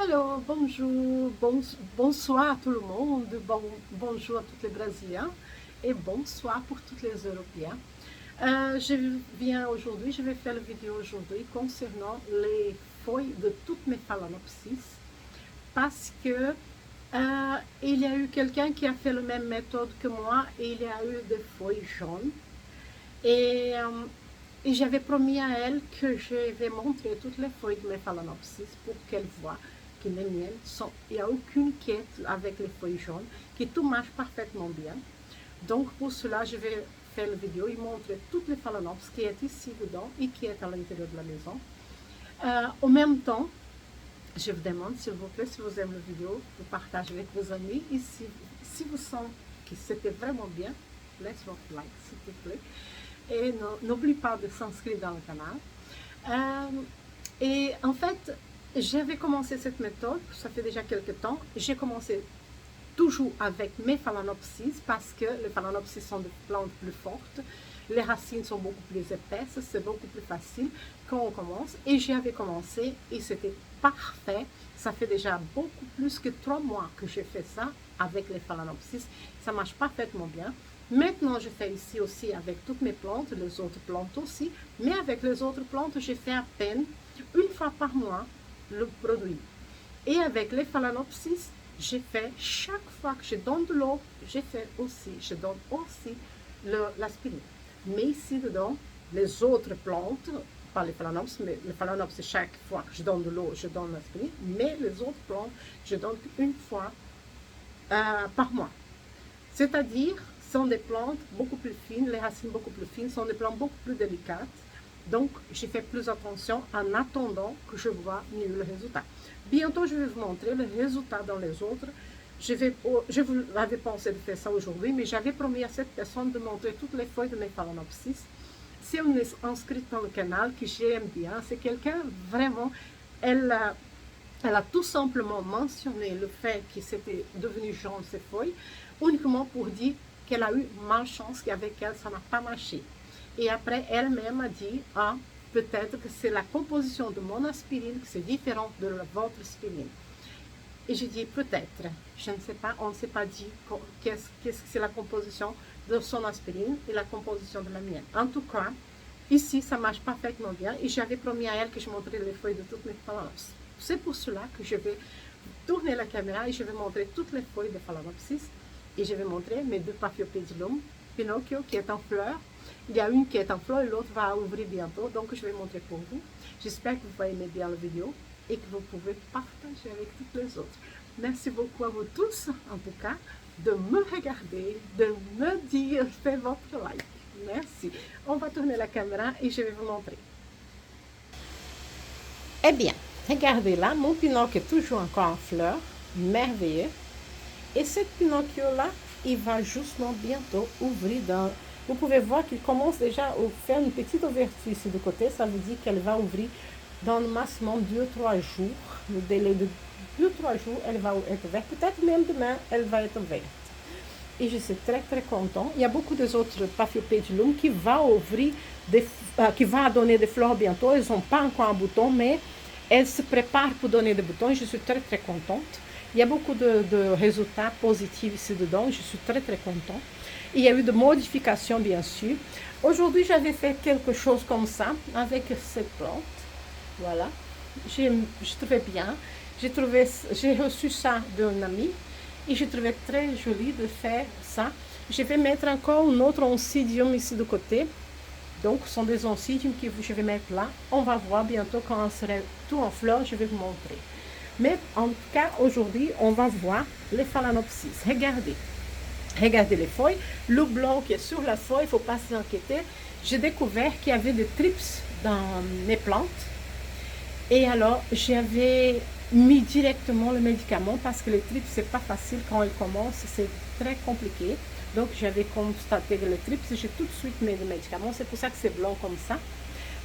Alors, bonjour, bonsoir tout le monde, bonjour à tous les Brésiliens et bonsoir pour tous les Européens. Je vais faire la vidéo aujourd'hui concernant les feuilles de toutes mes phalaenopsis parce que il y a eu quelqu'un qui a fait la même méthode que moi et il y a eu des feuilles jaunes. Et, euh, et j'avais promis à elle que je vais montrer toutes les feuilles de mes phalaenopsis pour qu'elle voit que les miennes sont, il n'y a aucune quête avec les feuilles jaunes, que tout marche parfaitement bien. Donc pour cela, je vais faire la vidéo et montrer toutes les phalaenopsis qui est ici dedans et qui est à l'intérieur de la maison. En même temps, je vous demande, s'il vous plaît, si vous aimez la vidéo, de partager avec vos amis. Et si vous sentez que c'était vraiment bien, laissez votre like, s'il vous plaît. Et n'oublie pas de s'inscrire dans le canal. Et en fait, j'avais commencé cette méthode, ça fait déjà quelques temps. J'ai commencé toujours avec mes phalaenopsis parce que les phalaenopsis sont des plantes plus fortes. Les racines sont beaucoup plus épaisses, c'est beaucoup plus facile quand on commence. Et j'avais commencé et c'était parfait. Ça fait déjà beaucoup plus que 3 mois que j'ai fait ça avec les phalaenopsis. Ça marche parfaitement bien. Maintenant, je fais ici aussi avec toutes mes plantes, les autres plantes aussi. Mais avec les autres plantes, je fais à peine une fois par mois le produit. Et avec les phalaenopsis, je fais chaque fois que je donne de l'eau, je donne aussi l'aspirine. Mais ici dedans, les autres plantes, pas les phalaenopsis, mais les phalaenopsis, chaque fois que je donne de l'eau, je donne l'aspirine. Mais les autres plantes, je donne une fois par mois. C'est-à-dire, sont des plantes beaucoup plus fines, les racines beaucoup plus fines, sont des plantes beaucoup plus délicates. Donc, je fais plus attention en attendant que je vois mieux le résultat. Bientôt, je vais vous montrer le résultat dans les autres. Je vous avais pensé de faire ça aujourd'hui, mais j'avais promis à cette personne de montrer toutes les feuilles de mes phalaenopsis. C'est une inscrite dans le canal que j'aime bien. C'est quelqu'un vraiment, elle a tout simplement mentionné le fait que c'était devenu jaune ces feuilles, uniquement pour dire qu'elle a eu malchance qu'avec elle, ça n'a pas marché. Et après, elle-même a dit, peut-être que c'est la composition de mon aspirine, que c'est différent de votre aspirine. Et je dis, peut-être, je ne sais pas, on ne s'est pas dit qu'est-ce que c'est la composition de son aspirine et la composition de la mienne. En tout cas, ici, ça marche parfaitement bien et j'avais promis à elle que je montrerais les feuilles de toutes mes phalaenopsis. C'est pour cela que je vais tourner la caméra et je vais montrer toutes les feuilles de phalaenopsis et je vais montrer mes 2 Paphiopedilum Pinocchio qui est en fleurs. Il y a une qui est en fleurs et l'autre va ouvrir bientôt, donc je vais montrer pour vous. J'espère que vous allez aimer bien la vidéo et que vous pouvez partager avec toutes les autres. Merci beaucoup à vous tous, en tout cas, de me regarder, de me dire, faites votre like. Merci. On va tourner la caméra et je vais vous montrer. Eh bien, regardez là, mon Pinocchio est toujours encore en fleurs, merveilleux. Et cette Pinocchio-là, il va justement bientôt ouvrir dans... Vous pouvez voir qu'il commence déjà à faire une petite ouverture ici de côté. Ça veut dire qu'elle va ouvrir dans le maximum 2-3 jours. Le délai de 2-3 jours, elle va être verte. Peut-être même demain, elle va être verte. Et je suis très très contente. Il y a beaucoup d'autres Paphiopedilum qui vont ouvrir, qui vont donner des fleurs bientôt. Elles n'ont pas encore un bouton, mais elles se préparent pour donner des boutons. Je suis très très contente. Il y a beaucoup de résultats positifs ici dedans. Je suis très très contente. Il y a eu de modifications, bien sûr. Aujourd'hui, j'avais fait quelque chose comme ça avec cette plante. Voilà. Je trouvais bien. J'ai reçu ça d'un ami et je trouvais très joli de faire ça. Je vais mettre encore un autre oncidium ici de côté. Donc, ce sont des oncidiums que je vais mettre là. On va voir bientôt quand on sera tout en fleurs. Je vais vous montrer. Mais en tout cas, aujourd'hui, on va voir les phalaenopsis. Regardez. Regardez les feuilles. Le blanc qui est sur la feuille, il ne faut pas s'inquiéter. J'ai découvert qu'il y avait des trips dans mes plantes. Et alors, j'avais mis directement le médicament parce que les trips, c'est pas facile quand ils commencent. C'est très compliqué. Donc, j'avais constaté que les trips, j'ai tout de suite mis le médicament. C'est pour ça que c'est blanc comme ça.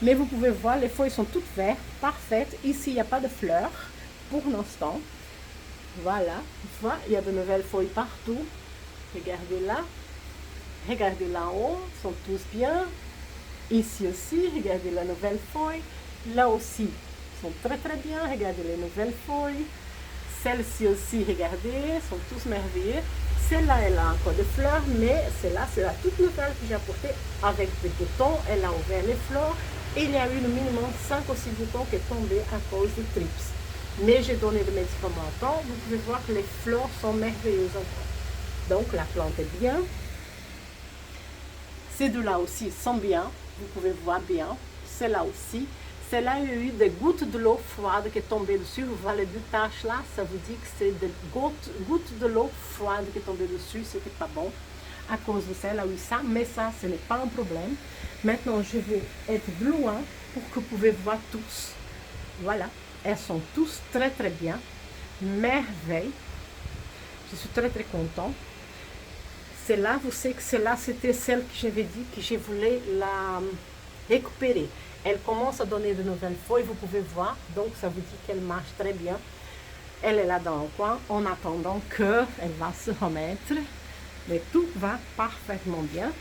Mais vous pouvez voir, les feuilles sont toutes vertes, parfaites. Ici, il n'y a pas de fleurs pour l'instant. Voilà. Voilà, il y a de nouvelles feuilles partout. Regardez là. Regardez là en haut. Ils sont tous bien. Ici aussi, regardez la nouvelle feuille. Là aussi, ils sont très très bien. Regardez les nouvelles feuilles. Celles-ci aussi, regardez, sont tous merveilleux. Celle-là, elle a encore des fleurs, mais celle-là, c'est la toute nouvelle que j'ai apportée avec des boutons. Elle a ouvert les fleurs. Et il y a eu le minimum 5 ou 6 boutons qui sont tombés à cause du trips. Mais j'ai donné le médicament à temps. Vous pouvez voir que les fleurs sont merveilleuses encore. Donc la plante est bien. Ces deux-là aussi sont bien. Vous pouvez voir bien. Celle-là aussi. Celle-là, il y a eu des gouttes de l'eau froide qui est tombée dessus. Vous voyez les deux taches là. Ça vous dit que c'est des gouttes de l'eau froide qui est tombée dessus. Ce qui n'est pas bon. À cause de ça, elle a eu ça. Mais ça, ce n'est pas un problème. Maintenant, je vais être de loin pour que vous pouvez voir tous. Voilà. Elles sont tous très très bien. Merveille. Je suis très très contente. Celle-là, vous savez que celle-là, c'était celle que j'avais dit que je voulais la récupérer. Elle commence à donner de nouvelles feuilles, vous pouvez voir. Donc, ça vous dit qu'elle marche très bien. Elle est là dans le coin en attendant qu'elle va se remettre. Mais tout va parfaitement bien.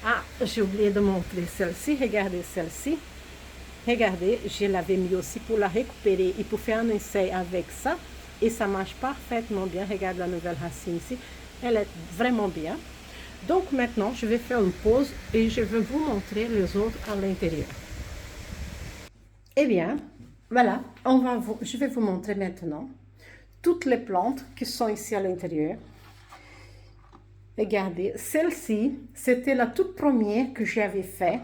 Ah, j'ai oublié de montrer celle-ci. Regardez celle-ci. Regardez, je l'avais mis aussi pour la récupérer et pour faire un essai avec ça. Et ça marche parfaitement bien. Regardez la nouvelle racine ici. Elle est vraiment bien. Donc maintenant, je vais faire une pause et je vais vous montrer les autres à l'intérieur. Eh bien, voilà. Je vais vous montrer maintenant toutes les plantes qui sont ici à l'intérieur. Regardez, celle-ci, c'était la toute première que j'avais fait.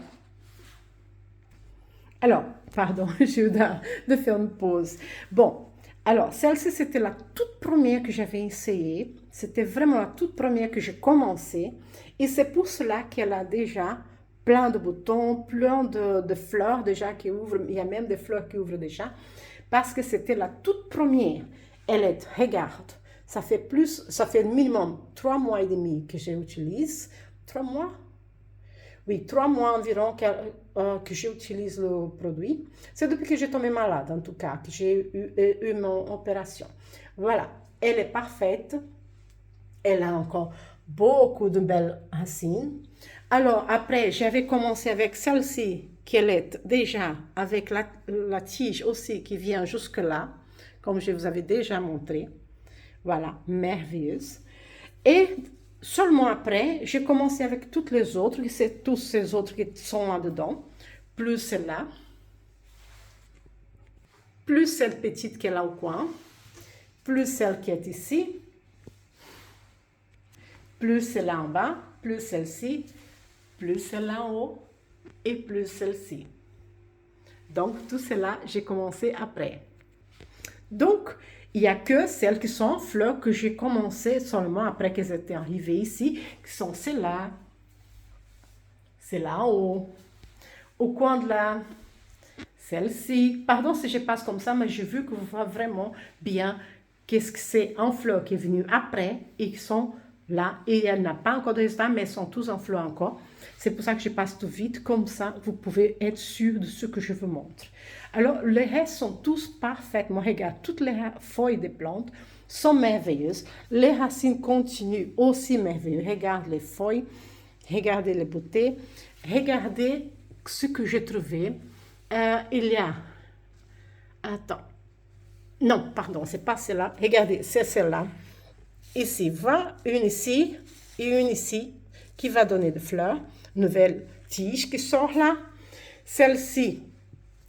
Alors, pardon, j'ai eu de faire une pause. Bon, alors, celle-ci, c'était la toute première que j'avais essayée. C'était vraiment la toute première que j'ai commencé. Et c'est pour cela qu'elle a déjà plein de boutons, plein de fleurs déjà qui ouvrent. Il y a même des fleurs qui ouvrent déjà. Parce que c'était la toute première. Elle est, regarde, ça fait minimum 3 mois et demi que j'utilise. 3 mois? Oui, 3 mois environ que j'utilise le produit. C'est depuis que j'ai tombé malade, en tout cas, que j'ai eu mon opération. Voilà, elle est parfaite. Elle a encore beaucoup de belles racines. Alors, après, j'avais commencé avec celle-ci, qui est déjà avec la tige aussi qui vient jusque là, comme je vous avais déjà montré. Voilà, merveilleuse. Et seulement après, j'ai commencé avec toutes les autres, c'est tous ces autres qui sont là-dedans, plus celle-là, plus celle petite qui est là au coin, plus celle qui est ici, plus celle-là en bas, plus celle-ci, plus celle-là en haut et plus celle-ci. Donc, tout cela, j'ai commencé après. Donc, il n'y a que celles qui sont en fleurs que j'ai commencé seulement après qu'elles étaient arrivées ici, qui sont celles-là, celle-là en haut, au coin de là, celle-ci. Pardon si je passe comme ça, mais j'ai vu que vous voyez vraiment bien qu'est-ce que c'est en fleurs qui est venu après et qui sont là. Et elle n'a pas encore de résultats, mais elles sont tous en fleurs encore. C'est pour ça que je passe tout vite, comme ça vous pouvez être sûr de ce que je vous montre. Alors, les restes sont tous parfaitement, regarde, toutes les feuilles des plantes sont merveilleuses. Les racines continuent aussi merveilleuses. Regarde les feuilles, regardez les beautés, regardez ce que j'ai trouvé. Il y a, attends, non, pardon, c'est pas celle-là, regardez, c'est celle-là. Ici, voilà, une ici et une ici qui va donner des fleurs. Nouvelle tige qui sort là. Celle-ci,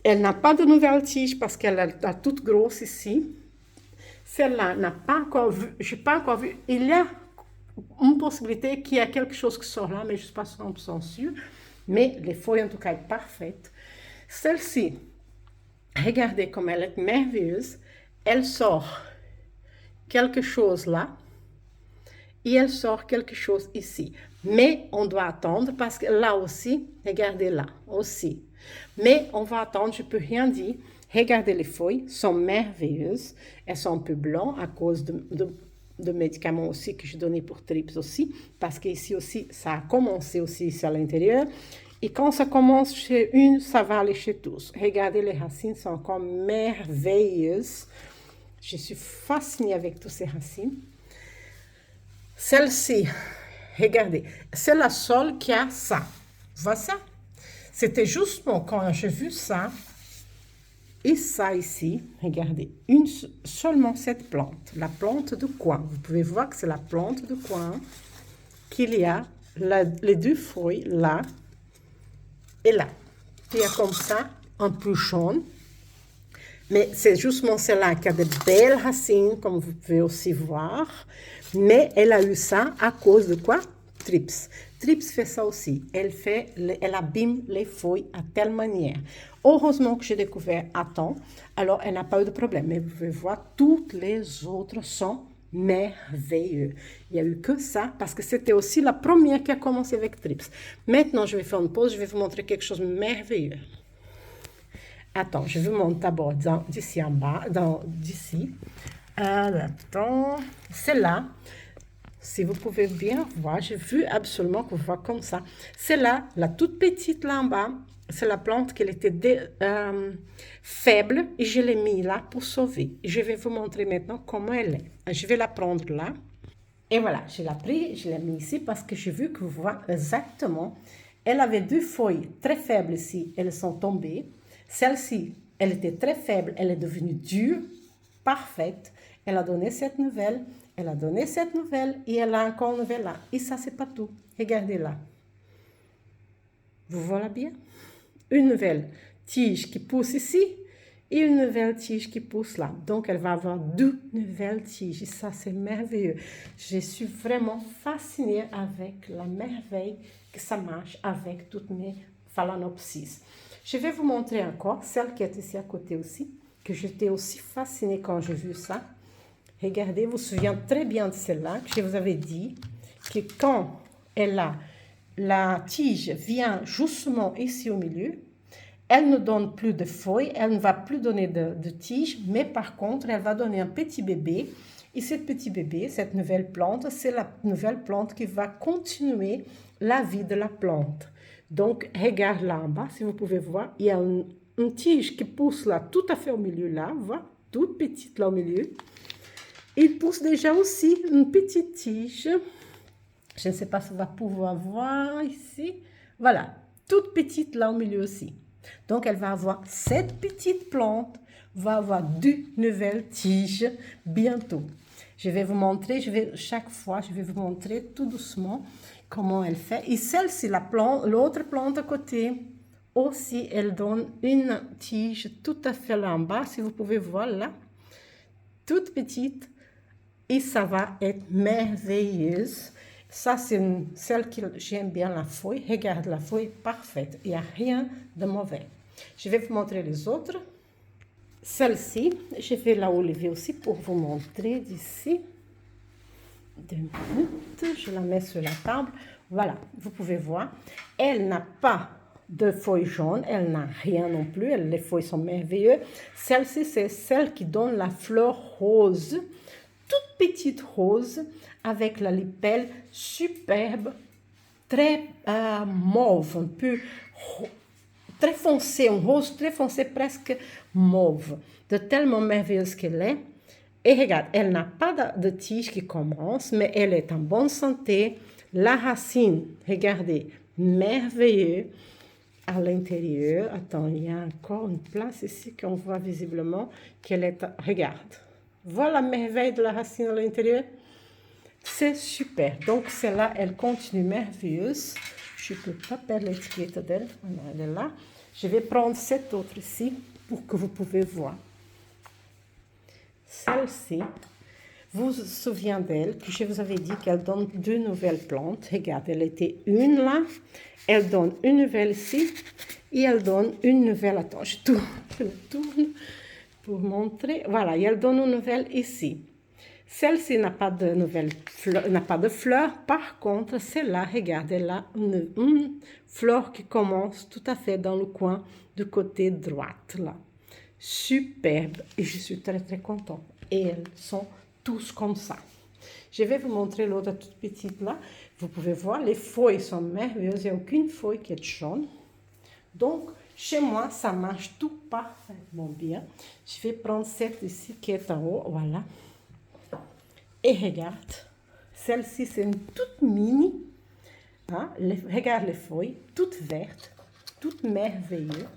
elle n'a pas de nouvelle tige parce qu'elle est toute grosse ici. Celle-là n'a pas encore vu, je n'ai pas encore vu. Il y a une possibilité qu'il y a quelque chose qui sort là, mais je ne suis pas 100% sûre. Mais les feuilles, en tout cas, sont parfaites. Celle-ci, regardez comme elle est merveilleuse. Elle sort quelque chose là. Et elle sort quelque chose ici. Mais on doit attendre parce que là aussi, regardez là aussi. Mais on va attendre, je ne peux rien dire. Regardez les feuilles, sont merveilleuses. Elles sont un peu blanches à cause de médicaments aussi que je donnais pour trips aussi. Parce qu'ici aussi, ça a commencé aussi ici à l'intérieur. Et quand ça commence chez une, ça va aller chez tous. Regardez, les racines sont encore merveilleuses. Je suis fascinée avec toutes ces racines. Celle-ci, regardez, c'est la seule qui a ça. Voilà ça. C'était justement quand j'ai vu ça, Et ça ici, regardez, seulement cette plante, la plante de coin. Vous pouvez voir que c'est la plante de coin, qu'il y a les deux feuilles là et là. Il y a comme ça un peu jaune. Mais c'est justement celle-là qui a de belles racines, comme vous pouvez aussi voir. Mais elle a eu ça à cause de quoi? Trips. Trips fait ça aussi. Elle abîme les feuilles à telle manière. Heureusement que j'ai découvert à temps, alors elle n'a pas eu de problème. Mais vous pouvez voir, toutes les autres sont merveilleux. Il n'y a eu que ça, parce que c'était aussi la première qui a commencé avec Trips. Maintenant, je vais faire une pause, je vais vous montrer quelque chose de merveilleux. Attends, je vous montre d'abord d'ici en bas, d'ici. Attends, c'est là. Si vous pouvez bien voir, j'ai vu absolument qu'on voit comme ça. C'est là, la toute petite là en bas. C'est la plante qui était faible et je l'ai mis là pour sauver. Je vais vous montrer maintenant comment elle est. Je vais la prendre là. Et voilà, je l'ai pris, je l'ai mis ici parce que j'ai vu que vous voyez exactement. Elle avait deux feuilles très faibles ici, elles sont tombées. Celle-ci, elle était très faible, elle est devenue dure, parfaite. Elle a donné cette nouvelle, elle a donné cette nouvelle et elle a encore une nouvelle là. Et ça, c'est pas tout. Regardez là. Vous voyez bien? Une nouvelle tige qui pousse ici et une nouvelle tige qui pousse là. Donc, elle va avoir deux nouvelles tiges. Et ça, c'est merveilleux. Je suis vraiment fascinée avec la merveille que ça marche avec toutes mes phalaenopsis. Je vais vous montrer encore celle qui est ici à côté aussi, que j'étais aussi fascinée quand j'ai vu ça. Regardez, vous vous souvenez très bien de celle-là, que je vous avais dit que quand la tige vient justement ici au milieu, elle ne donne plus de feuilles, elle ne va plus donner de tige, mais par contre, elle va donner un petit bébé. Et ce petit bébé, cette nouvelle plante, c'est la nouvelle plante qui va continuer la vie de la plante. Donc, regarde là en bas, si vous pouvez voir, il y a une tige qui pousse là, tout à fait au milieu là, voilà, toute petite là au milieu. Il pousse déjà aussi une petite tige. Je ne sais pas si on va pouvoir voir ici. Voilà, toute petite là au milieu aussi. Donc, elle va avoir cette petite plante, va avoir deux nouvelles tiges bientôt. Je vais vous montrer, chaque fois, je vais vous montrer tout doucement comment elle fait. Et celle-ci, l'autre plante à côté, aussi, elle donne une tige tout à fait là en bas, si vous pouvez voir là, toute petite. Et ça va être merveilleuse. Ça, c'est celle que j'aime bien la feuille. Regarde, la feuille est parfaite. Il n'y a rien de mauvais. Je vais vous montrer les autres. Celle-ci, je vais la enlever aussi pour vous montrer d'ici. 2 minutes, je la mets sur la table. Voilà, vous pouvez voir. Elle n'a pas de feuilles jaunes, elle n'a rien non plus. Les feuilles sont merveilleuses. Celle-ci, c'est celle qui donne la fleur rose. Toute petite rose avec la lipelle superbe, très mauve, un peu très foncé, un rose très foncé, presque mauve, de tellement merveilleuse qu'elle est. Et regarde, elle n'a pas de tige qui commence, mais elle est en bonne santé. La racine, regardez, merveilleux à l'intérieur. Attends, il y a encore une place ici qu'on voit visiblement qu'elle est... Regarde, voilà la merveille de la racine à l'intérieur. C'est super. Donc, celle-là, elle continue merveilleuse. Je ne peux pas perdre l'étiquette d'elle. Elle est là. Je vais prendre cette autre ici pour que vous pouvez voir. Celle-ci, vous vous souvenez d'elle, que je vous avais dit qu'elle donne deux nouvelles plantes. Regarde, elle était une là. Elle donne une nouvelle ici. Et elle donne une nouvelle. Attends, je tourne pour montrer. Voilà, et elle donne une nouvelle ici. Celle-ci n'a pas de nouvelle fleur, n'a pas de fleur. Par contre, celle-là, regardez là, une fleur qui commence tout à fait dans le coin du côté droite là. Superbe. Et je suis très très contente. Et elles sont tous comme ça. Je vais vous montrer l'autre toute petite là. Vous pouvez voir, les feuilles sont merveilleuses. Il n'y a aucune feuille qui est jaune. Donc, chez moi, ça marche tout parfaitement bien. Je vais prendre cette ici qui est en haut. Voilà. Et regarde, celle-ci, c'est une toute mini. Hein? Regarde les feuilles, toutes vertes, toutes merveilleuses.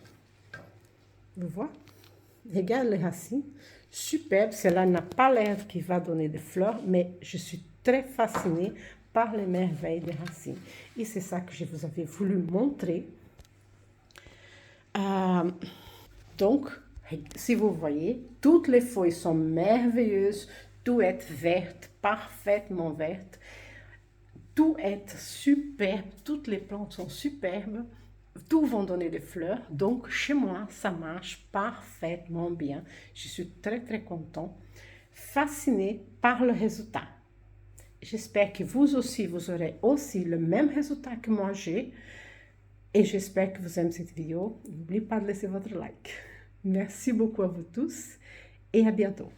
Vous voyez? Regarde les racines, superbe. Cela n'a pas l'air qui va donner des fleurs, mais je suis très fascinée par les merveilles des racines. Et c'est ça que je vous avais voulu montrer. Donc, si vous voyez, toutes les feuilles sont merveilleuses, tout est verte, parfaitement verte, tout est superbe, toutes les plantes sont superbes, tout vont donner des fleurs, donc chez moi, ça marche parfaitement bien. Je suis très très contente, fascinée par le résultat. J'espère que vous aussi, vous aurez aussi le même résultat que moi j'ai. Et j'espère que vous aimez cette vidéo. N'oubliez pas de laisser votre like. Merci beaucoup à vous tous et à bientôt.